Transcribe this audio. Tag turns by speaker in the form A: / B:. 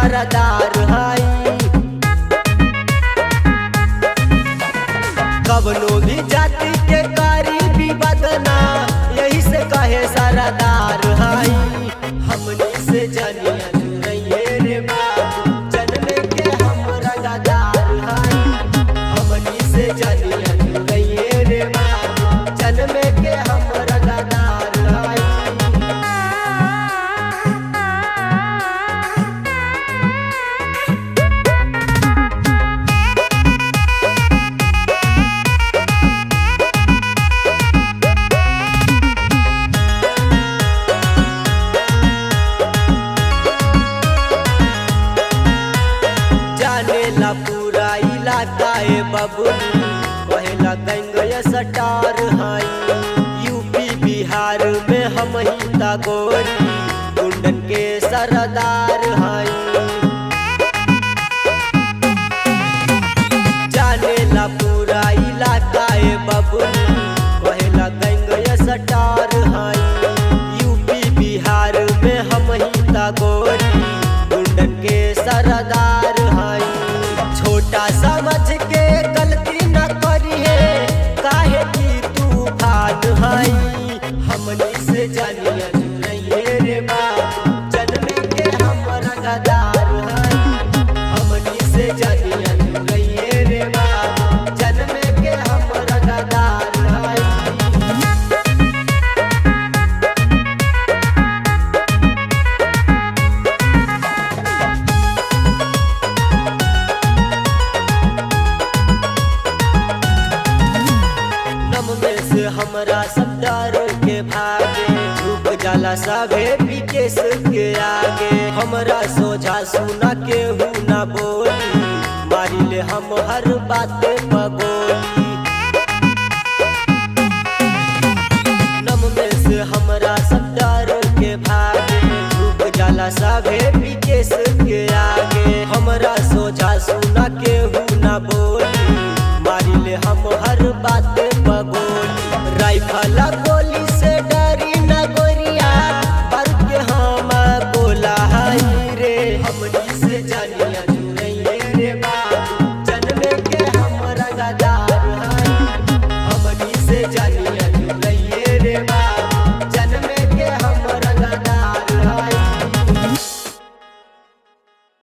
A: सरदार हई। कवनो भी जाति के कारी विवाद ना, यही से कहे सरदार हई। हमनी से जनिया जुड़िए रे बाबू, जन्मे के हम रंगदार हई। हमनी से जनिया जुड़िए रे बाबू, जन्मे के हम रंगदार हई। जानेला पूरा इलाका ए बबुनी, कहेला गंगया सटार हई। यूपी बिहार में हम ही तगोरी, गुंडन के सरदार हई। जानेला पूरा इलाका ए बबुनी, कहेला गंगया सटार हई। यूपी बिहार में हम ही तगोरी, गुंडन के सरदार हई। छोटा समझ के गलती न करिए, काहे की तूफान हई। हमनी से जनिया जुड़िए रे बाबू, जन्मे के हम रंगदार हई। हमनी से जनिया जुड़िए रे बाबू, जन्मे के हम रंगदार हई। में से हमरा सब डर के भागे, झुक जाला सभे विकेश के आगे। हमरा सोझा सुना केहू ना बोली, मारी ले हम हर बात पगोली। नम में से हमरा सब डर के भागे, झुक जाला सभे विकेश के आगे। हमरा सोझा सुना केहू ना बोली, मारी ले हम हर बात पगोली। राइफल